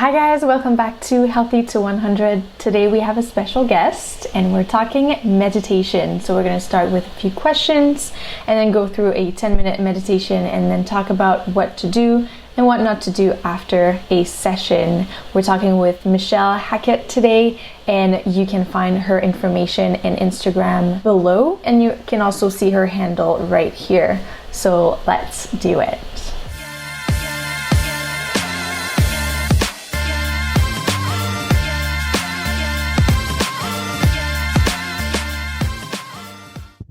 Hi guys, welcome back to Healthy to 100. Today we have a special guest and we're talking meditation. So we're going to start with a few questions and then go through a 10-minute meditation and then talk about what to do and what not to do after a session. We're talking with Michelle Hackett today, and you can find her information in Instagram below, and you can also see her handle right here. So let's do it.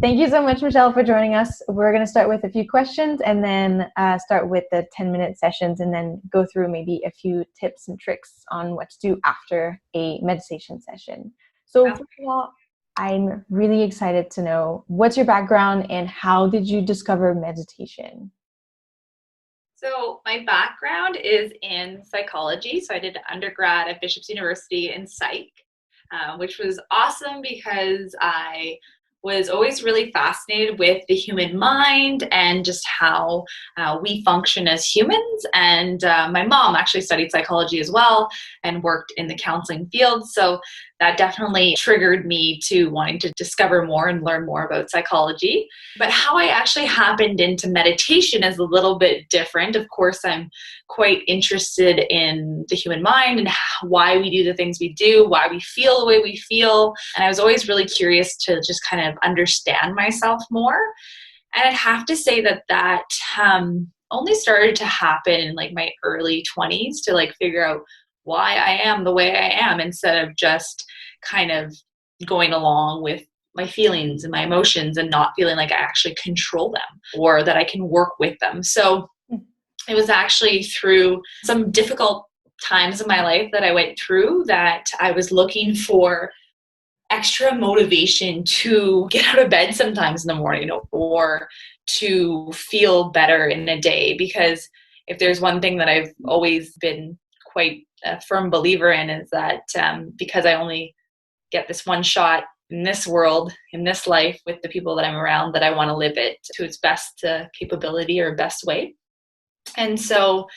Thank you so much, Michelle, for joining us. We're going to start with a few questions and then start with the 10-minute sessions and then go through maybe a few tips and tricks on what to do after a meditation session. So first of all, I'm really excited to know what's your background and how did you discover meditation? So my background is in psychology. So I did undergrad at Bishop's University in psych, which was awesome because I was always really fascinated with the human mind and just how we function as humans. And my mom actually studied psychology as well and worked in the counseling field. So that definitely triggered me to wanting to discover more and learn more about psychology. But how I actually happened into meditation is a little bit different. Of course, I'm quite interested in the human mind and why we do the things we do, why we feel the way we feel. And I was always really curious to just kind of understand myself more. And I'd have to say that only started to happen in like my early 20s to like figure out why I am the way I am instead of just kind of going along with my feelings and my emotions and not feeling like I actually control them or that I can work with them. So it was actually through some difficult times in my life that I went through that I was looking for extra motivation to get out of bed sometimes in the morning or to feel better in a day. Because if there's one thing that I've always been quite a firm believer in is that because I only get this one shot in this world, in this life with the people that I'm around, that I want to live it to its best capability or best way. And so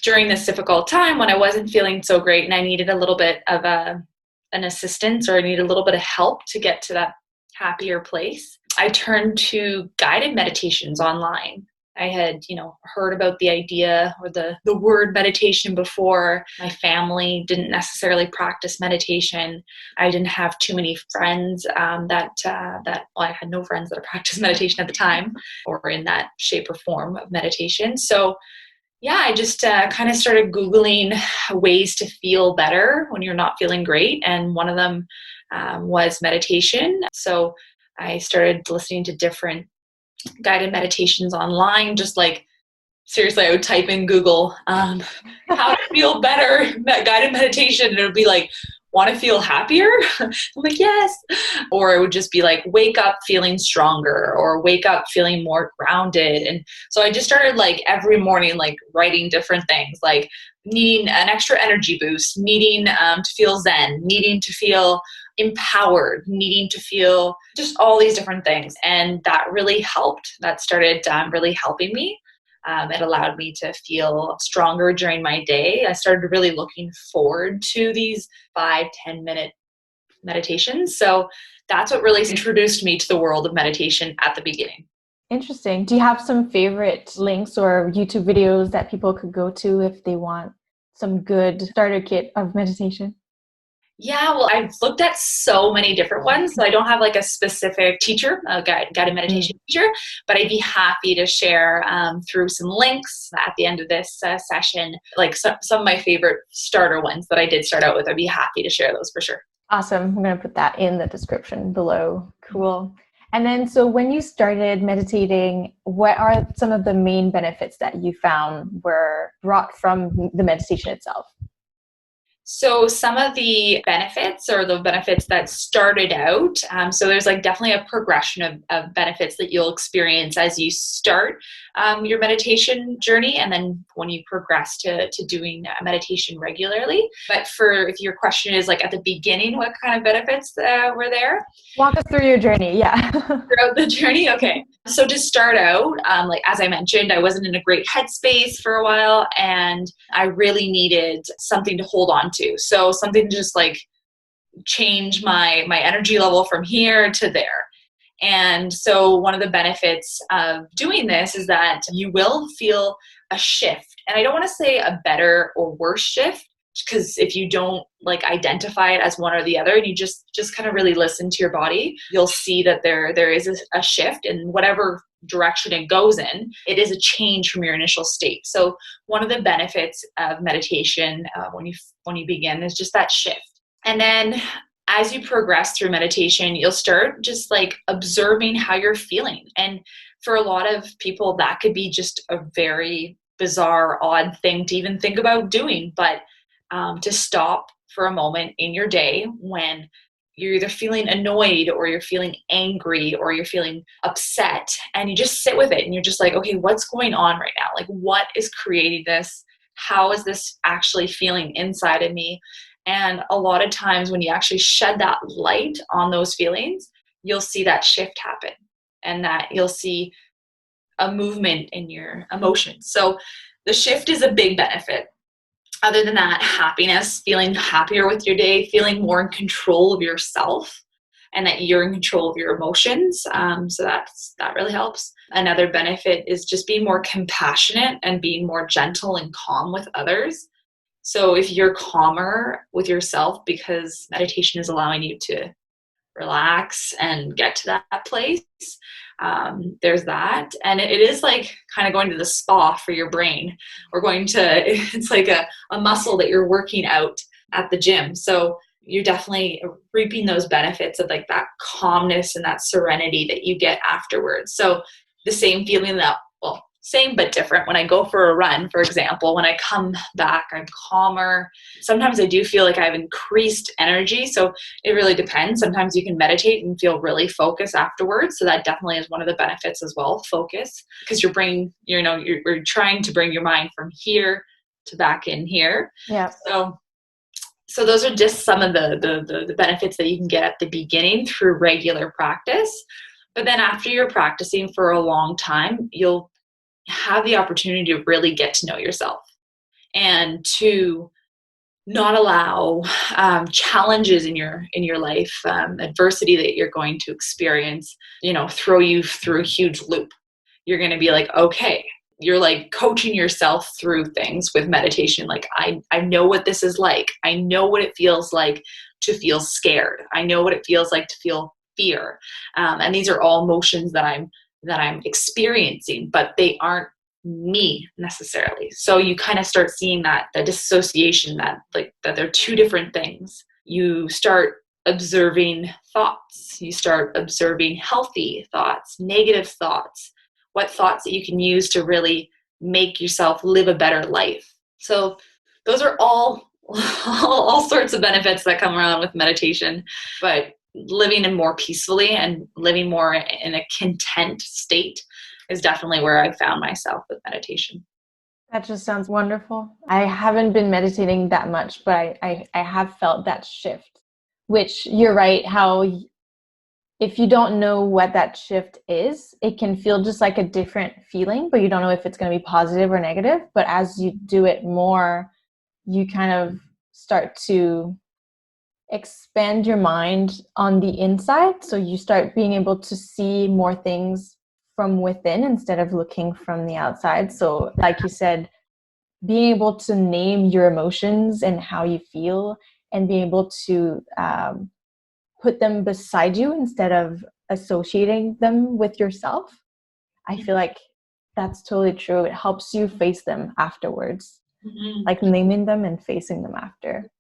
during this difficult time when I wasn't feeling so great and I needed a little bit of an assistance or I needed a little bit of help to get to that happier place, I turned to guided meditations online. I had, heard about the idea or the word meditation before. My family didn't necessarily practice meditation. I didn't have too many friends I had no friends that practiced meditation at the time or in that shape or form of meditation. So yeah, I just kind of started Googling ways to feel better when you're not feeling great. And one of them was meditation. So I started listening to different guided meditations online, just like seriously, I would type in Google, how to feel better, guided meditation, and it would be like, want to feel happier? I'm like, yes. Or it would just be like, wake up feeling stronger or wake up feeling more grounded. And so I just started like every morning, like writing different things, like needing an extra energy boost, needing to feel zen, needing to feel empowered, needing to feel just all these different things. And that really helped. That started really helping me. It allowed me to feel stronger during my day. I started really looking forward to these 5-10 minute meditations. So that's what really introduced me to the world of meditation at the beginning. Interesting. Do you have some favorite links or YouTube videos that people could go to if they want some good starter kit of meditation? Yeah, well, I've looked at so many different ones. So I don't have like a specific teacher, a guided meditation teacher, but I'd be happy to share through some links at the end of this session, like some of my favorite starter ones that I did start out with. I'd be happy to share those for sure. Awesome. I'm going to put that in the description below. Cool. And then, so when you started meditating, what are some of the main benefits that you found were brought from the meditation itself? So some of the benefits, or the benefits that started out, so there's like definitely a progression of benefits that you'll experience as you start your meditation journey, and then when you progress to doing meditation regularly. But if your question is like at the beginning, what kind of benefits were there? Walk us through your journey. Yeah. Throughout the journey? Okay. So to start out, like as I mentioned, I wasn't in a great headspace for a while, and I really needed something to hold on to. So something to just like change my energy level from here to there. And so one of the benefits of doing this is that you will feel a shift. And I don't want to say a better or worse shift, because if you don't like identify it as one or the other, and you just kind of really listen to your body, you'll see that there is a shift, and whatever direction it goes in, it is a change from your initial state. So one of the benefits of meditation when you begin is just that shift. And then as you progress through meditation, you'll start just like observing how you're feeling. And for a lot of people, that could be just a very bizarre, odd thing to even think about doing. But to stop for a moment in your day when you're either feeling annoyed or you're feeling angry or you're feeling upset, and you just sit with it and you're just like, okay, what's going on right now? Like, what is creating this? How is this actually feeling inside of me? And a lot of times when you actually shed that light on those feelings, you'll see that shift happen, and that you'll see a movement in your emotions. So the shift is a big benefit. Other than that, happiness, feeling happier with your day, feeling more in control of yourself, and that you're in control of your emotions. So that really helps. Another benefit is just being more compassionate and being more gentle and calm with others. So if you're calmer with yourself, because meditation is allowing you to relax and get to that place, there's that. And it is like kind of going to the spa for your brain, or it's like a muscle that you're working out at the gym. So you're definitely reaping those benefits of like that calmness and that serenity that you get afterwards. So the same feeling same but different. When I go for a run, for example, when I come back, I'm calmer. Sometimes I do feel like I have increased energy. So it really depends. Sometimes you can meditate and feel really focused afterwards. So that definitely is one of the benefits as well, focus, because your brain, you're trying to bring your mind from here to back in here. Yeah. So those are just some of the benefits that you can get at the beginning through regular practice. But then after you're practicing for a long time, you'll have the opportunity to really get to know yourself, and to not allow challenges in your life, adversity that you're going to experience, throw you through a huge loop. You're going to be like, okay, you're like coaching yourself through things with meditation. Like, I know what this is like. I know what it feels like to feel scared. I know what it feels like to feel fear. And these are all emotions that I'm experiencing, but they aren't me necessarily. So you kind of start seeing the dissociation, that they're two different things. You start observing thoughts. You start observing healthy thoughts, negative thoughts, what thoughts that you can use to really make yourself live a better life. So those are all sorts of benefits that come around with meditation, but living in more peacefully and living more in a content state is definitely where I found myself with meditation. That just sounds wonderful. I haven't been meditating that much, but I have felt that shift, which you're right, how if you don't know what that shift is, it can feel just like a different feeling, but you don't know if it's going to be positive or negative. But as you do it more, you kind of start to expand your mind on the inside. So you start being able to see more things from within instead of looking from the outside. So like you said, being able to name your emotions and how you feel, and being able to put them beside you instead of associating them with yourself. I feel like that's totally true. It helps you face them afterwards, like naming them and facing them after.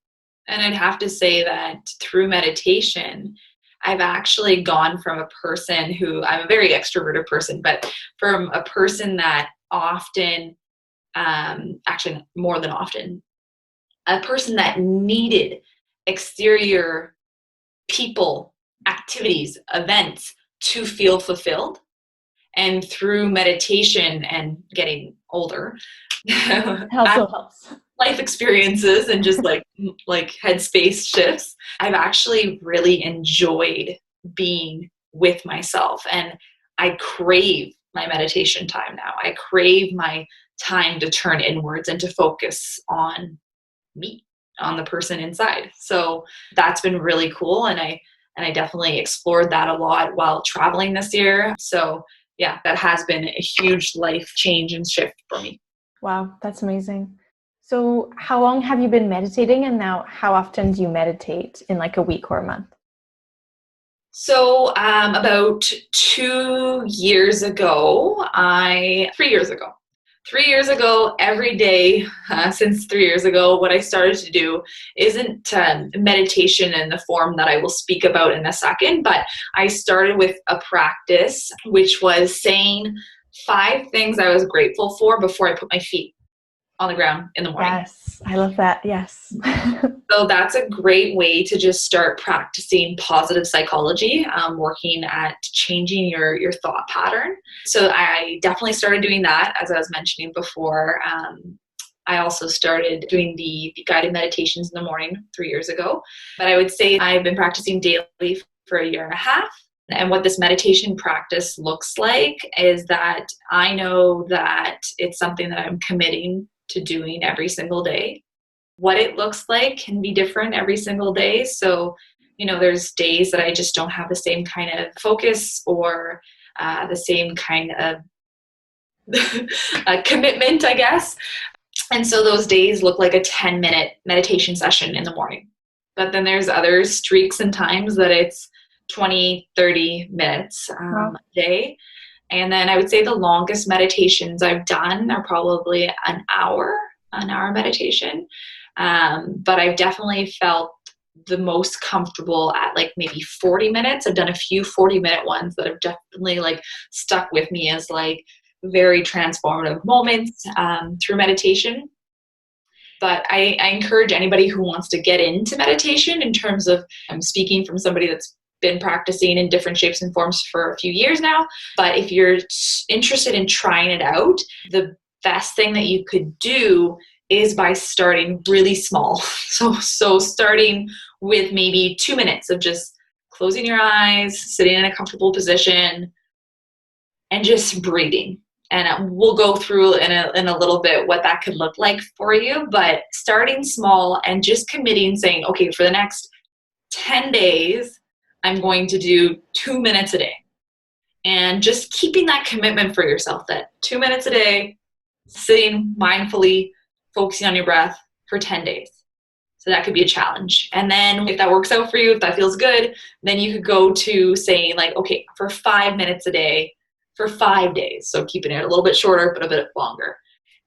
And I'd have to say that through meditation, I've actually gone from a person who, I'm a very extroverted person, but from a person that often, actually more than often, a person that needed exterior people, activities, events to feel fulfilled. And through meditation and getting older, It also helps. life experiences and just like headspace shifts, I've actually really enjoyed being with myself. And I crave my meditation time now. I crave my time to turn inwards and to focus on me, on the person inside. So that's been really cool. And I definitely explored that a lot while traveling this year. So yeah, that has been a huge life change and shift for me. Wow, that's amazing. So how long have you been meditating, and now how often do you meditate in like a week or a month? So about 2 years ago, 3 years ago, every day since 3 years ago, what I started to do isn't meditation in the form that I will speak about in a second, but I started with a practice, which was saying 5 things I was grateful for before I put my feet on the ground in the morning. Yes, I love that. Yes. So that's a great way to just start practicing positive psychology, working at changing your thought pattern. So I definitely started doing that, as I was mentioning before. I also started doing the guided meditations in the morning 3 years ago. But I would say I've been practicing daily for a year and a half. And what this meditation practice looks like is that I know that it's something that I'm committing to doing every single day. What it looks like can be different every single day. So, there's days that I just don't have the same kind of focus or the same kind of commitment, I guess. And so those days look like a 10-minute meditation session in the morning. But then there's other streaks and times that it's 20, 30 minutes a day. And then I would say the longest meditations I've done are probably an hour meditation. But I've definitely felt the most comfortable at like maybe 40 minutes. I've done a few 40-minute ones that have definitely like stuck with me as like very transformative moments through meditation. But I encourage anybody who wants to get into meditation, in terms of, I'm speaking from somebody that's been practicing in different shapes and forms for a few years now. But if you're interested in trying it out, the best thing that you could do is by starting really small. So starting with maybe 2 minutes of just closing your eyes, sitting in a comfortable position, and just breathing. And we'll go through in a little bit what that could look like for you. But starting small and just committing, saying, okay, for the next 10 days, I'm going to do 2 minutes a day. And just keeping that commitment for yourself, that 2 minutes a day, sitting mindfully, focusing on your breath for 10 days. So that could be a challenge. And then if that works out for you, if that feels good, then you could go to saying like, okay, for 5 minutes a day for 5 days. So keeping it a little bit shorter, but a bit longer.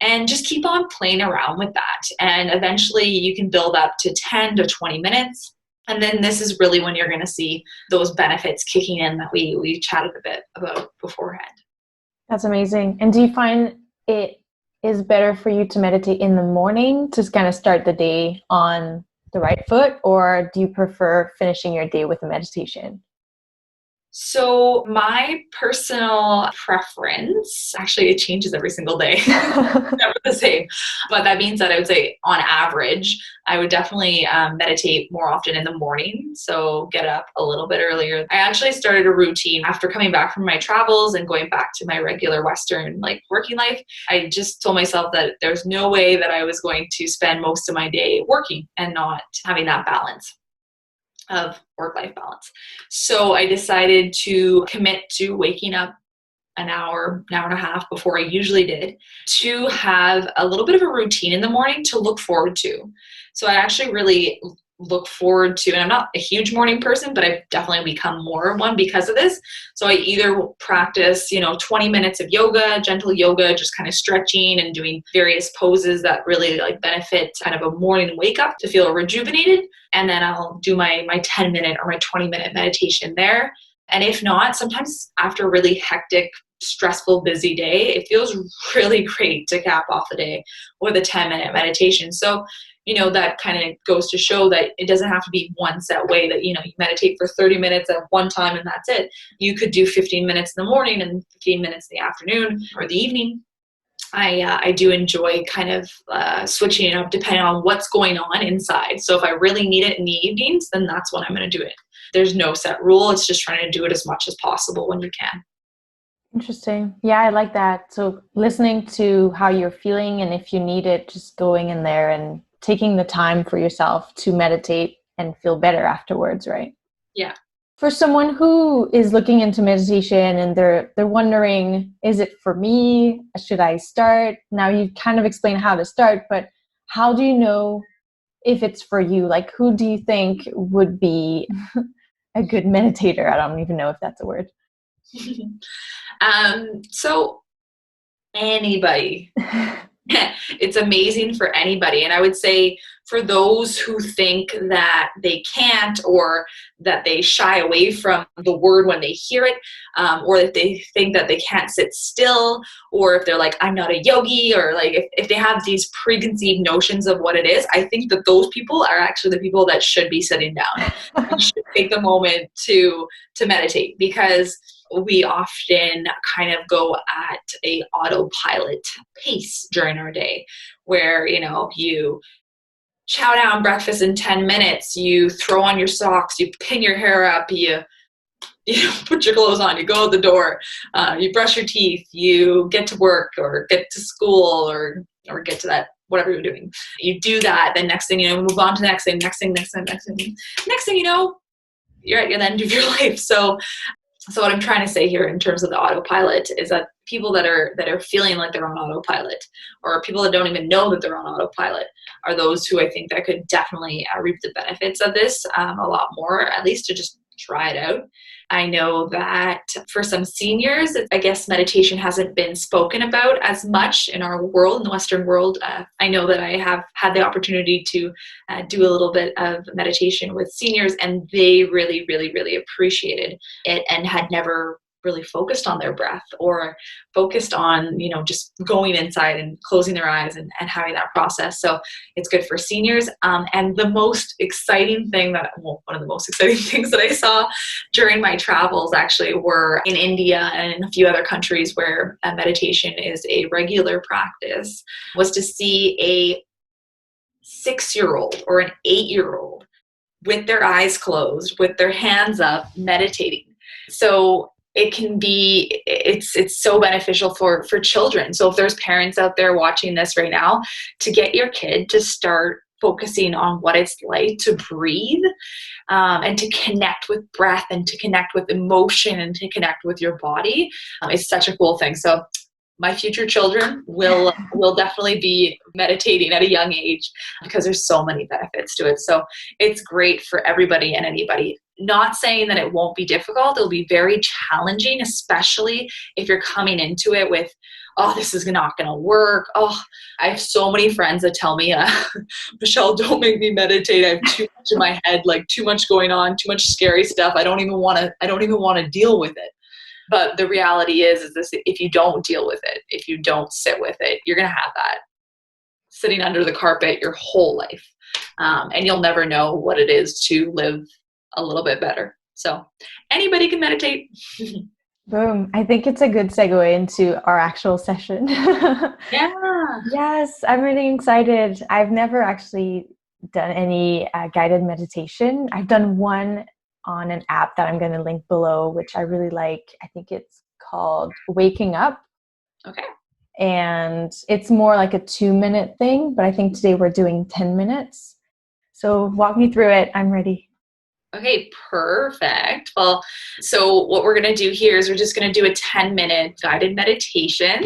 And just keep on playing around with that. And eventually you can build up to 10 to 20 minutes. And then this is really when you're going to see those benefits kicking in that we chatted a bit about beforehand. That's amazing. And do you find it is better for you to meditate in the morning to kind of start the day on the right foot, or do you prefer finishing your day with a meditation? So my personal preference, actually it changes every single day, never the same. But that means that I would say on average, I would definitely meditate more often in the morning. So get up a little bit earlier. I actually started a routine after coming back from my travels and going back to my regular Western like working life. I just told myself that there's no way that I was going to spend most of my day working and not having that balance of work-life balance. So I decided to commit to waking up an hour and a half before I usually did, to have a little bit of a routine in the morning to look forward to. So I actually really look forward to, and I'm not a huge morning person, but I've definitely become more one because of this. So I either practice, 20 minutes of yoga, gentle yoga, just kind of stretching and doing various poses that really like benefit kind of a morning wake up to feel rejuvenated. And then I'll do my 10-minute or my 20-minute meditation there. And if not, sometimes after a really hectic, stressful, busy day, it feels really great to cap off the day with a 10-minute meditation. So that kind of goes to show that it doesn't have to be one set way that, you meditate for 30 minutes at one time and that's it. You could do 15 minutes in the morning and 15 minutes in the afternoon or the evening. I do enjoy kind of switching it up depending on what's going on inside. So if I really need it in the evenings, then that's when I'm going to do it. There's no set rule. It's just trying to do it as much as possible when you can. Interesting. Yeah, I like that. So listening to how you're feeling, and if you need it, just going in there and taking the time for yourself to meditate and feel better afterwards, right? Yeah. For someone who is looking into meditation and they're wondering, is it for me? Should I start? Now you've kind of explained how to start, but how do you know if it's for you? Like, who do you think would be a good meditator? I don't even know if that's a word. So anybody. It's amazing for anybody. And I would say for those who think that they can't, or that they shy away from the word when they hear it, or that they think that they can't sit still, or if they're like, I'm not a yogi, or like if they have these preconceived notions of what it is, I think that those people are actually the people that should be sitting down and should take the moment to meditate, because we often kind of go at a autopilot pace during our day where, you chow down breakfast in 10 minutes, you throw on your socks, you pin your hair up, you put your clothes on, you go out the door, you brush your teeth, you get to work or get to school or get to that, whatever you're doing. You do that, then next thing you know, move on to the next thing. Next thing you know, you're at the end of your life. So what I'm trying to say here in terms of the autopilot is that people that are feeling like they're on autopilot, or people that don't even know that they're on autopilot, are those who I think that could definitely reap the benefits of this a lot more, at least to just try it out. I know that for some seniors, I guess meditation hasn't been spoken about as much in our world, in the Western world. I know that I have had the opportunity to do a little bit of meditation with seniors, and they really, really, really appreciated it and had never really focused on their breath or focused on, just going inside and closing their eyes and having that process. So it's good for seniors. And the most exciting thing one of the most exciting things that I saw during my travels actually were in India and in a few other countries where meditation is a regular practice, was to see a 6-year-old or an 8-year-old with their eyes closed, with their hands up, meditating. So it's so beneficial for children. So if there's parents out there watching this right now, to get your kid to start focusing on what it's like to breathe, and to connect with breath and to connect with emotion and to connect with your body, is such a cool thing. So my future children will definitely be meditating at a young age, because there's so many benefits to it. So it's great for everybody and anybody. Not saying that it won't be difficult. It'll be very challenging, especially if you're coming into it with, oh, this is not going to work. Oh, I have so many friends that tell me, Michelle, don't make me meditate. I have too much in my head, like too much going on, too much scary stuff. I don't even want to deal with it. But the reality is this: if you don't deal with it, if you don't sit with it, you're going to have that sitting under the carpet your whole life. And you'll never know what it is to live a little bit better. So anybody can meditate. Boom. I think it's a good segue into our actual session. Yeah. Yes, I'm really excited. I've never actually done any guided meditation. I've done one on an app that I'm going to link below, which I really like. I think it's called Waking Up. Okay. And it's more like a 2-minute thing, but I think today we're doing 10 minutes. So walk me through it. I'm ready. Okay, perfect. Well, so what we're going to do here is we're just going to do a 10-minute guided meditation.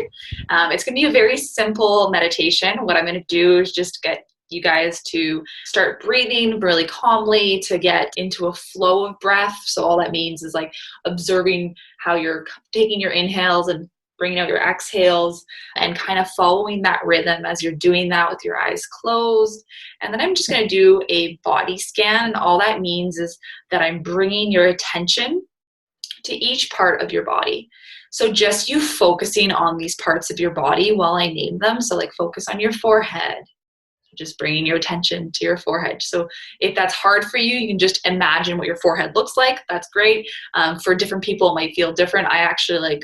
It's going to be a very simple meditation. What I'm going to do is just get you guys to start breathing really calmly, to get into a flow of breath. So all that means is like observing how you're taking your inhales and bringing out your exhales, and kind of following that rhythm as you're doing that with your eyes closed. And then I'm just going to do a body scan. And all that means is that I'm bringing your attention to each part of your body. So just you focusing on these parts of your body while I name them. So like focus on your forehead, just bringing your attention to your forehead. So if that's hard for you, you can just imagine what your forehead looks like. That's great. For different people, it might feel different. I actually like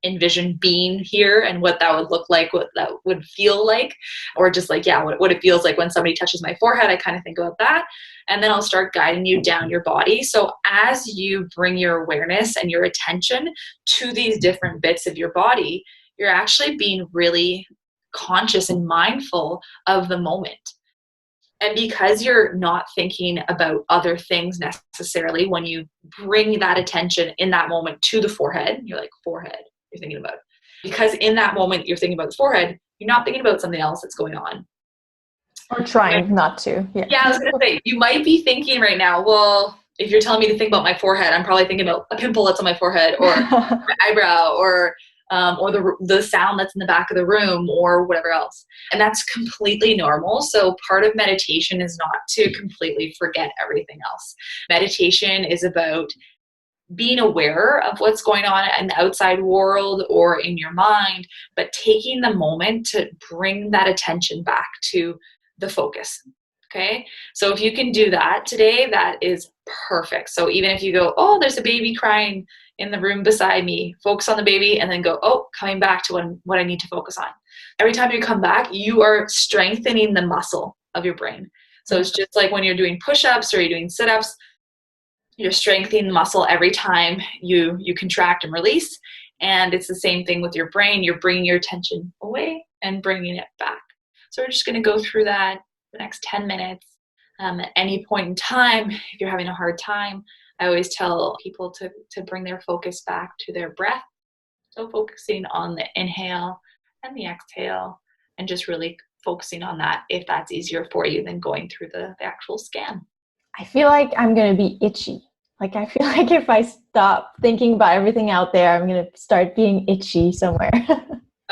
envision being here and what that would look like, what that would feel like, or just like, yeah, what it feels like when somebody touches my forehead. I kind of think about that. And then I'll start guiding you down your body. So as you bring your awareness and your attention to these different bits of your body, you're actually being really conscious and mindful of the moment. And because you're not thinking about other things necessarily, when you bring that attention in that moment to the forehead, you're like, forehead, you're thinking about it. Because in that moment you're thinking about the forehead, you're not thinking about something else that's going on. Or trying not to. Yeah, I was going to say, you might be thinking right now, well, if you're telling me to think about my forehead, I'm probably thinking about a pimple that's on my forehead, or my eyebrow, or the sound that's in the back of the room, or whatever else. And that's completely normal. So part of meditation is not to completely forget everything else. Meditation is about being aware of what's going on in the outside world or in your mind, but taking the moment to bring that attention back to the focus. Okay. So if you can do that today, that is perfect. So even if you go, oh, there's a baby crying in the room beside me, focus on the baby, and then go, oh, coming back to what I need to focus on. Every time you come back, you are strengthening the muscle of your brain. So it's just like when you're doing push-ups or you're doing sit-ups, you're strengthening the muscle every time you contract and release. And it's the same thing with your brain. You're bringing your attention away and bringing it back. So we're just going to go through that the next 10 minutes. At any point in time, if you're having a hard time, I always tell people to bring their focus back to their breath. So focusing on the inhale and the exhale, and just really focusing on that if that's easier for you than going through the actual scan. I feel like I'm going to be itchy. Like, I feel like if I stop thinking about everything out there, I'm going to start being itchy somewhere.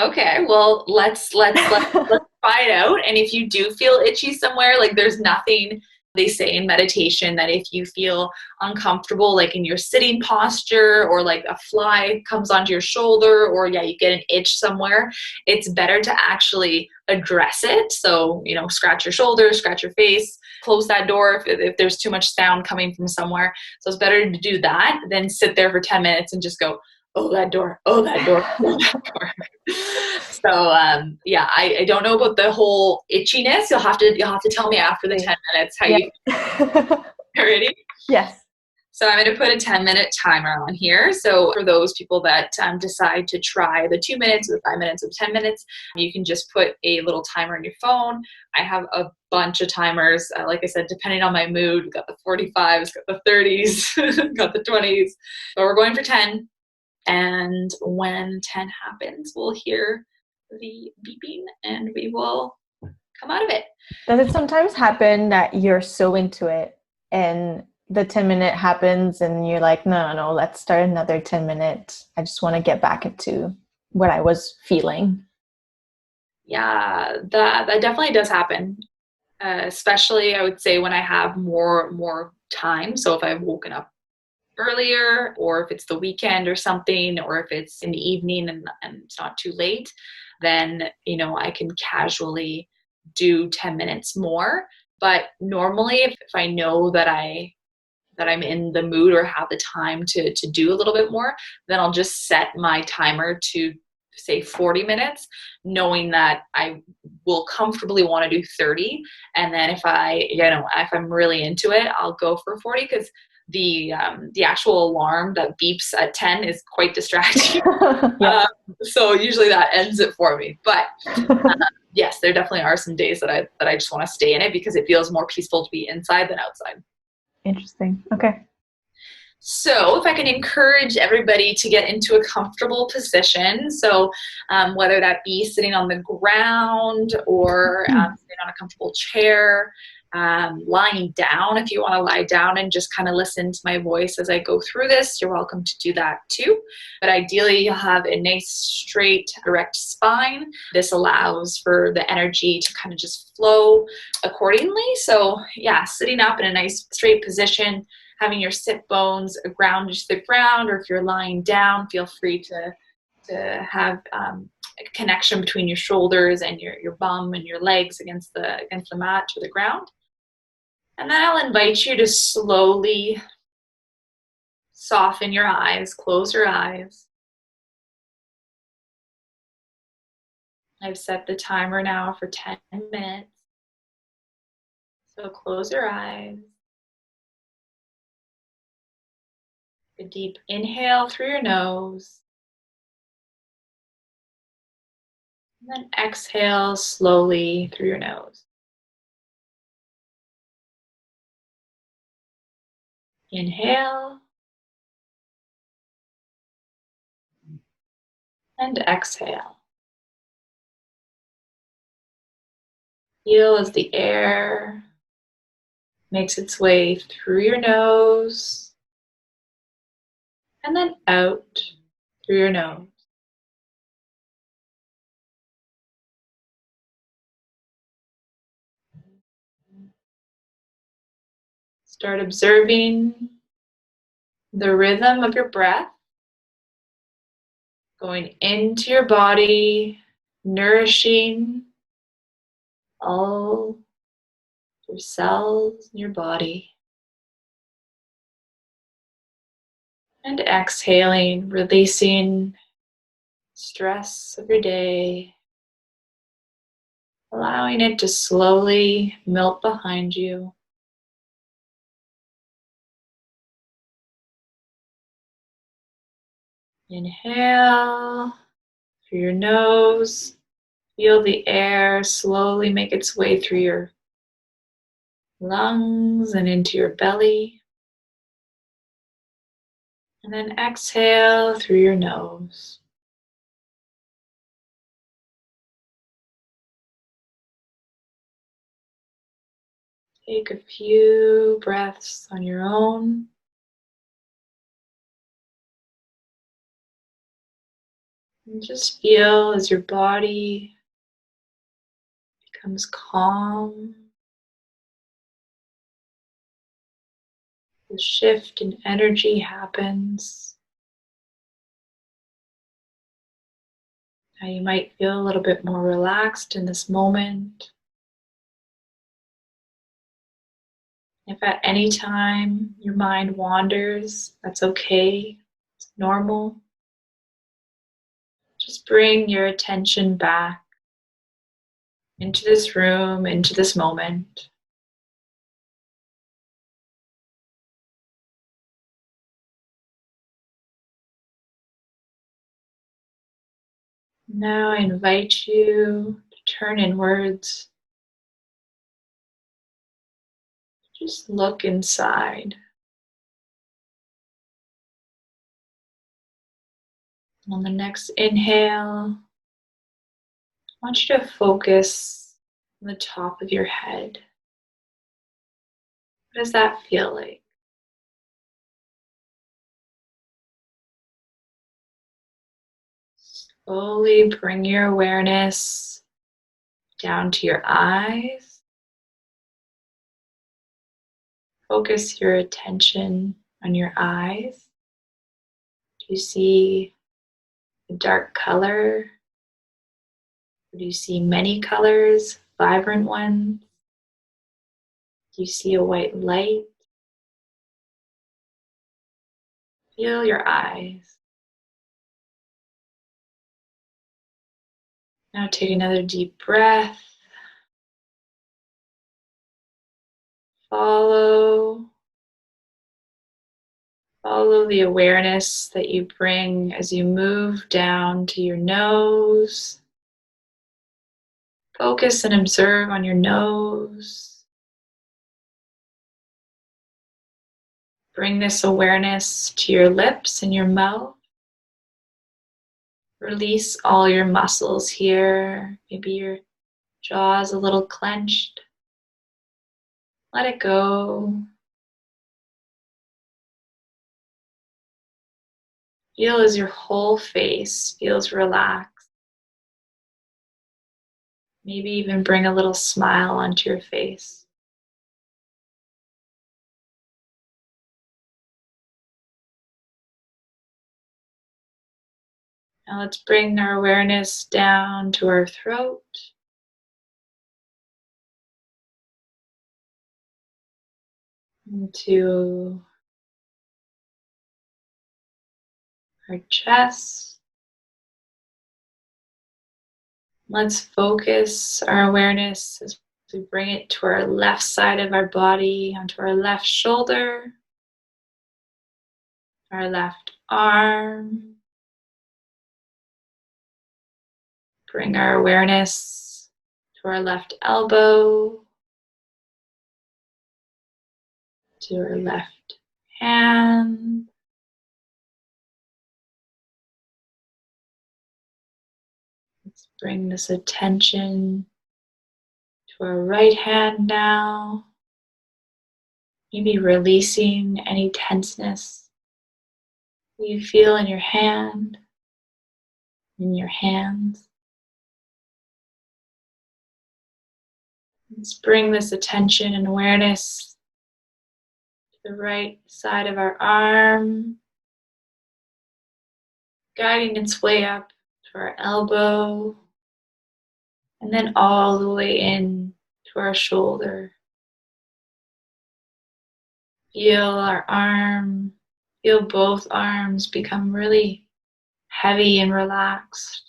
Okay, well, let's try it out. And if you do feel itchy somewhere, like there's nothing, they say in meditation that if you feel uncomfortable, like in your sitting posture, or like a fly comes onto your shoulder, or you get an itch somewhere, it's better to actually address it. So, scratch your shoulder, scratch your face, close that door if there's too much sound coming from somewhere. So it's better to do that than sit there for 10 minutes and just go, oh, that door, oh, that door, oh, that door. So, I don't know about the whole itchiness. You'll have to tell me after the 10 minutes how you feel. Ready? Yes. So I'm going to put a 10-minute timer on here. So for those people that decide to try the 2 minutes, or the 5 minutes, or 10 minutes, you can just put a little timer on your phone. I have a bunch of timers. Like I said, depending on my mood, we've got the 45s, got the 30s, got the 20s. But we're going for 10. And when 10 happens, we'll hear the beeping and we will come out of it. Does it sometimes happen that you're so into it and the 10-minute happens and you're like, no, let's start another 10 minutes. I just want to get back into what I was feeling. Yeah, that definitely does happen. Especially, I would say, when I have more time. So if I've woken up earlier, or if it's the weekend or something, or if it's in the evening and it's not too late, then I can casually do 10 minutes more. But normally, if I know that I'm in the mood or have the time to do a little bit more, then I'll just set my timer to say 40 minutes, knowing that I will comfortably want to do 30. And then if I'm really into it, I'll go for 40, because the actual alarm that beeps at 10 is quite distracting. So usually that ends it for me. But yes, there definitely are some days that I just want to stay in it, because it feels more peaceful to be inside than outside. Interesting. Okay. So if I can encourage everybody to get into a comfortable position, so whether that be sitting on the ground or sitting on a comfortable chair, lying down, if you want to lie down and just kind of listen to my voice as I go through this, you're welcome to do that too. But ideally, you'll have a nice, straight, direct spine. This allows for the energy to kind of just flow accordingly. So sitting up in a nice, straight position, having your sit bones grounded to the ground, or if you're lying down, feel free to have a connection between your shoulders and your bum and your legs against the mat or the ground. And then I'll invite you to slowly soften your eyes, close your eyes. I've set the timer now for 10 minutes. So close your eyes. A deep inhale through your nose. And then exhale slowly through your nose. Inhale. And exhale. Feel as the air makes its way through your nose and then out through your nose. Start observing the rhythm of your breath going into your body, nourishing all your cells in your body. And exhaling, releasing stress of your day, allowing it to slowly melt behind you. Inhale through your nose. Feel the air slowly make its way through your lungs and into your belly. And then exhale through your nose. Take a few breaths on your own. And just feel as your body becomes calm. The shift in energy happens. Now you might feel a little bit more relaxed in this moment. If at any time your mind wanders, that's okay. It's normal. Just bring your attention back into this room, into this moment. Now I invite you to turn inwards. Just look inside. On the next inhale, I want you to focus on the top of your head. What does that feel like? Slowly bring your awareness down to your eyes. Focus your attention on your eyes. Do you see a dark color? Or do you see many colors, vibrant ones? Do you see a white light? Feel your eyes. Now take another deep breath. Follow the awareness that you bring as you move down to your nose. Focus and observe on your nose. Bring this awareness to your lips and your mouth. Release all your muscles here. Maybe your jaw is a little clenched. Let it go. Feel as your whole face feels relaxed. Maybe even bring a little smile onto your face. Now let's bring our awareness down to our throat. Into our chest. Let's focus our awareness as we bring it to our left side of our body, onto our left shoulder, our left arm. Bring our awareness to our left elbow, to our left hand. Let's bring this attention to our right hand now. Maybe releasing any tenseness you feel in your hand, in your hands. Let's bring this attention and awareness to the right side of our arm, guiding its way up to our elbow, and then all the way in to our shoulder. Feel our arm, feel both arms become really heavy and relaxed.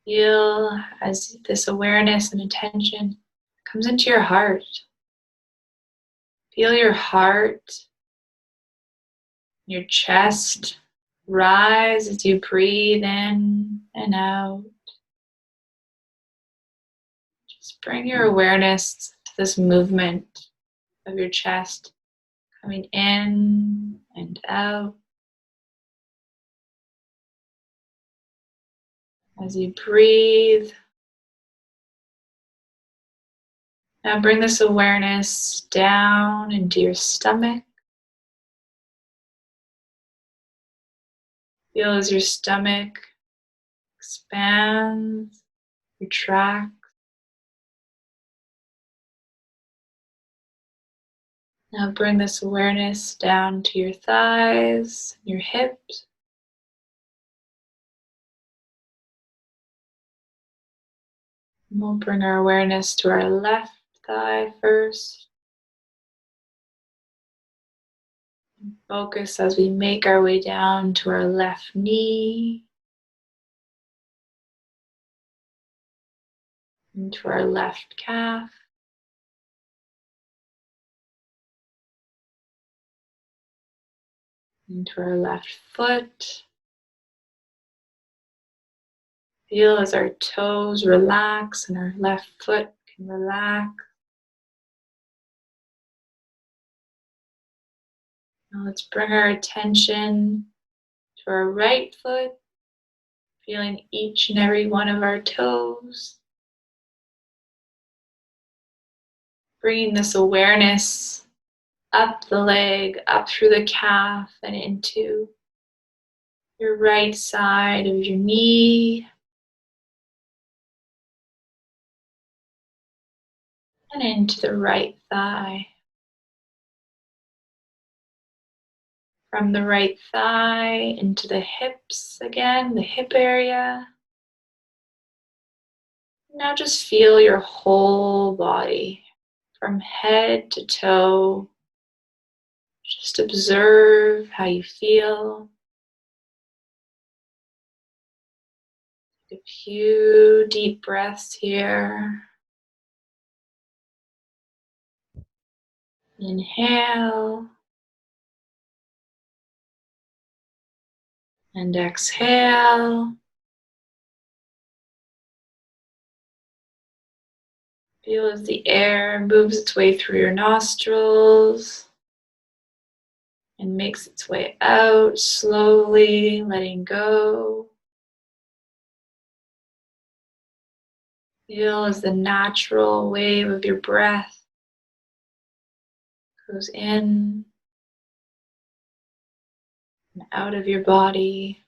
Feel as this awareness and attention comes into your heart. Feel your heart, your chest rise as you breathe in and out. Just bring your awareness to this movement of your chest coming in and out. As you breathe, now bring this awareness down into your stomach. Feel as your stomach expands, retracts. Now bring this awareness down to your thighs, your hips. And we'll bring our awareness to our left thigh first. And focus as we make our way down to our left knee, into our left calf. Into our left foot. Feel as our toes relax and our left foot can relax. Now let's bring our attention to our right foot, feeling each and every one of our toes. Bringing this awareness up the leg, up through the calf, and into your right side of your knee. And into the right thigh. From the right thigh into the hips again, the hip area. Now just feel your whole body from head to toe. Just observe how you feel. Take a few deep breaths here. Inhale and exhale. Feel as the air moves its way through your nostrils and makes its way out slowly, letting go. Feel as the natural wave of your breath goes in and out of your body.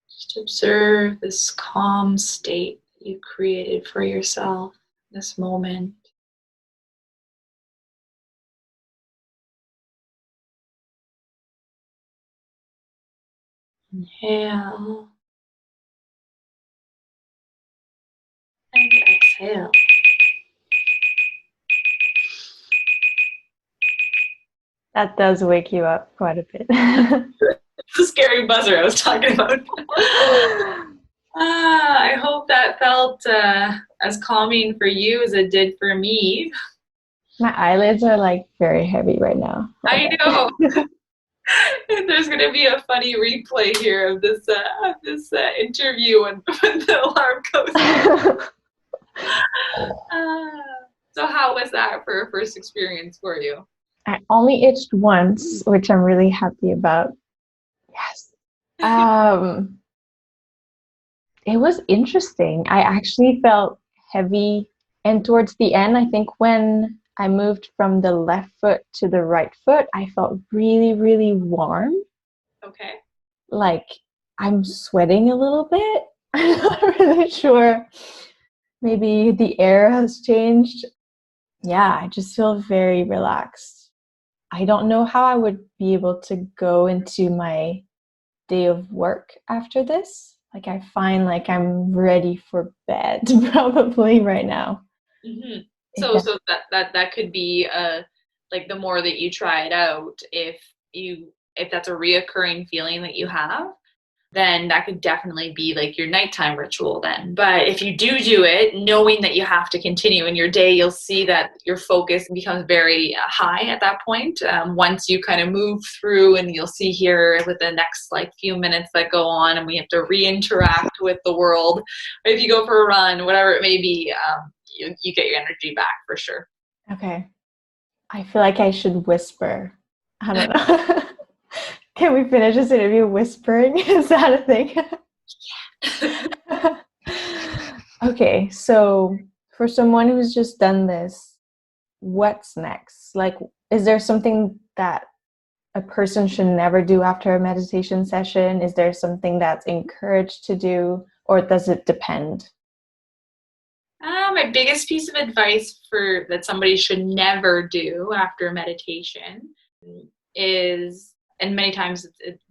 Just observe this calm state you created for yourself, this moment. Inhale and exhale. That does wake you up quite a bit. It's a scary buzzer I was talking about. I hope that felt as calming for you as it did for me. My eyelids are like very heavy right now. I know. There's going to be a funny replay here of this interview when the alarm goes. So how was that for a first experience for you? I only itched once, which I'm really happy about. Yes. It was interesting. I actually felt heavy. And towards the end, I think when I moved from the left foot to the right foot, I felt really, really warm. Okay. Like I'm sweating a little bit. I'm not really sure. Maybe the air has changed. Yeah, I just feel very relaxed. I don't know how I would be able to go into my day of work after this. Like I find like I'm ready for bed probably right now. Mm-hmm. So that could be like the more that you try it out, if that's a reoccurring feeling that you have, then that could definitely be like your nighttime ritual then. But if you do it, knowing that you have to continue in your day, you'll see that your focus becomes very high at that point. Once you kind of move through, and you'll see here with the next like few minutes that go on and we have to re-interact with the world. Or if you go for a run, whatever it may be, you get your energy back for sure. Okay. I feel like I should whisper. I don't know. Can we finish this interview whispering? Is that a thing? Yeah. Okay, so for someone who's just done this, what's next? Like, is there something that a person should never do after a meditation session? Is there something that's encouraged to do, or does it depend? My biggest piece of advice for that somebody should never do after meditation is, and many times it's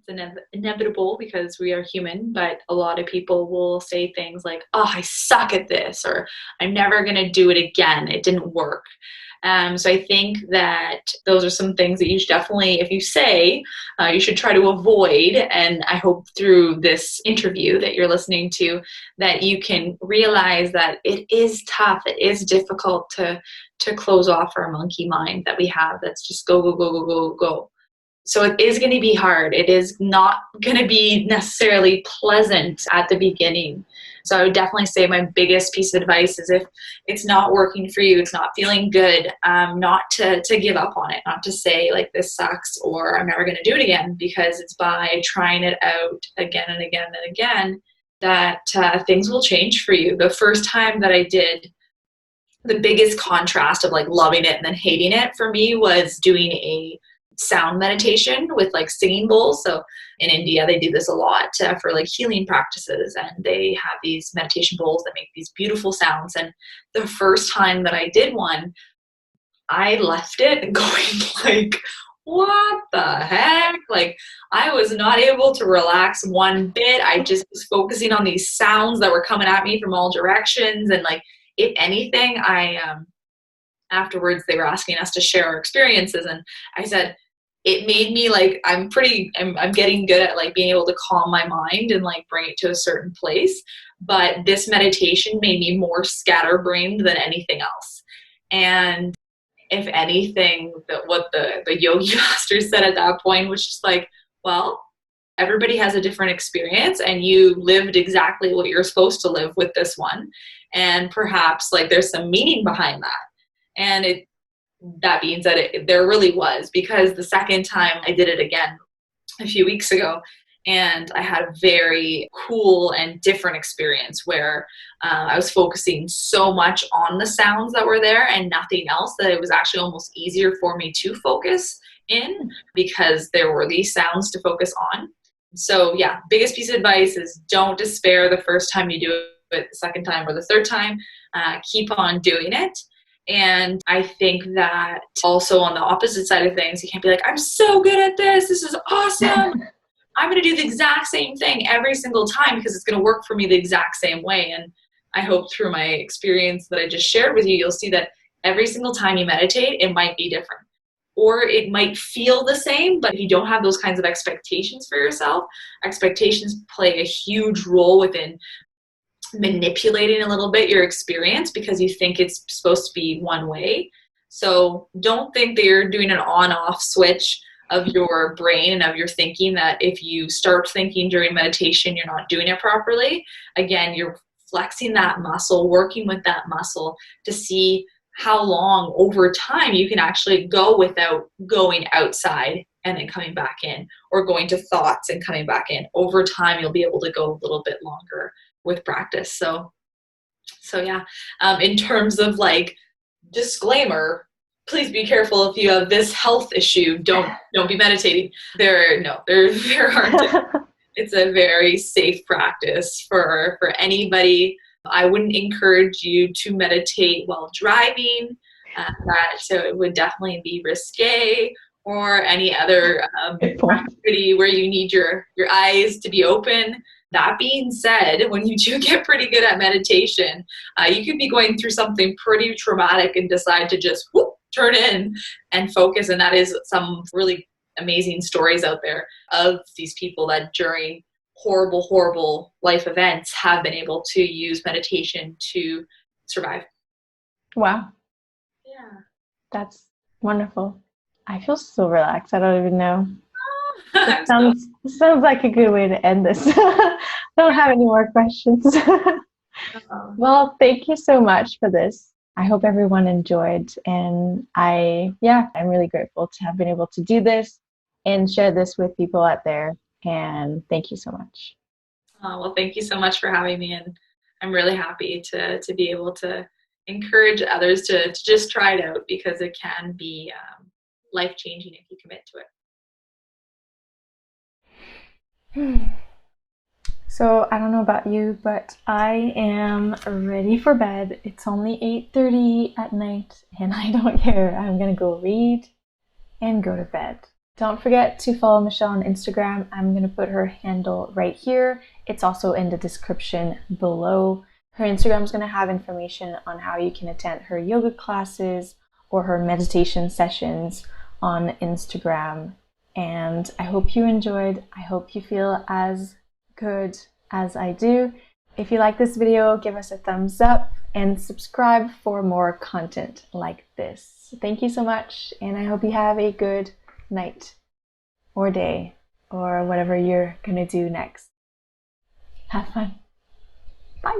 inevitable because we are human, but a lot of people will say things like, oh, I suck at this, or I'm never going to do it again. It didn't work. So I think that those are some things that you should definitely, if you say, you should try to avoid. And I hope through this interview that you're listening to, that you can realize that it is tough. It is difficult to close off our monkey mind that we have. That's just go, go, go, go, go, go. So it is going to be hard. It is not going to be necessarily pleasant at the beginning. So I would definitely say my biggest piece of advice is, if it's not working for you, it's not feeling good, not to give up on it, not to say like this sucks or I'm never going to do it again, because it's by trying it out again and again and again that things will change for you. The first time that I did, the biggest contrast of like loving it and then hating it for me was doing a sound meditation with like singing bowls. So in India, they do this a lot for like healing practices, and they have these meditation bowls that make these beautiful sounds. And the first time that I did one, I left it going like, what the heck? Like, I was not able to relax one bit. I just was focusing on these sounds that were coming at me from all directions. And like, if anything, afterwards they were asking us to share our experiences, and I said, it made me like, I'm getting good at like being able to calm my mind and like bring it to a certain place. But this meditation made me more scatterbrained than anything else. And if anything, what the yogi master said at that point was just like, well, everybody has a different experience, and you lived exactly what you're supposed to live with this one. And perhaps like there's some meaning behind that. And that means that there really was, because the second time I did it again a few weeks ago, and I had a very cool and different experience where I was focusing so much on the sounds that were there and nothing else, that it was actually almost easier for me to focus in, because there were these sounds to focus on. So yeah, biggest piece of advice is don't despair the first time you do it the second time or the third time, keep on doing it. And I think that also on the opposite side of things, you can't be like, I'm so good at this. This is awesome. I'm going to do the exact same thing every single time because it's going to work for me the exact same way. And I hope through my experience that I just shared with you, you'll see that every single time you meditate, it might be different. Or it might feel the same, but if you don't have those kinds of expectations for yourself, expectations play a huge role within manipulating a little bit your experience because you think it's supposed to be one way. So don't think that you're doing an on-off switch of your brain and of your thinking, that if you start thinking during meditation, you're not doing it properly. Again, you're flexing that muscle, working with that muscle to see how long over time you can actually go without going outside and then coming back in, or going to thoughts and coming back in. Over time, you'll be able to go a little bit longer with practice. So yeah, in terms of like disclaimer, please be careful if you have this health issue. Don't be meditating. There aren't. It's a very safe practice for anybody. I wouldn't encourage you to meditate while driving. So it would definitely be risque, or any other activity where you need your eyes to be open. That being said, when you do get pretty good at meditation, you could be going through something pretty traumatic and decide to just turn in and focus. And that is some really amazing stories out there of these people that during horrible life events have been able to use meditation to survive. Wow. Yeah. That's wonderful. I feel so relaxed. I don't even know. It sounds like a good way to end this. I don't have any more questions. Well, thank you so much for this. I hope everyone enjoyed, and I'm really grateful to have been able to do this and share this with people out there. And thank you so much. Well, thank you so much for having me, and I'm really happy to be able to encourage others to just try it out, because it can be life-changing if you commit to it. So I don't know about you, but I am ready for bed. It's only 8:30 at night, and I don't care. I'm gonna go read and go to bed. Don't forget to follow Michelle on Instagram. I'm gonna put her handle right here. It's also in the description below. Her Instagram is gonna have information on how you can attend her yoga classes or her meditation sessions on Instagram. And I hope you enjoyed. I hope you feel as good as I do. If you like this video, give us a thumbs up and subscribe for more content like this. Thank you so much, and I hope you have a good night or day or whatever you're gonna do next. Have fun. Bye.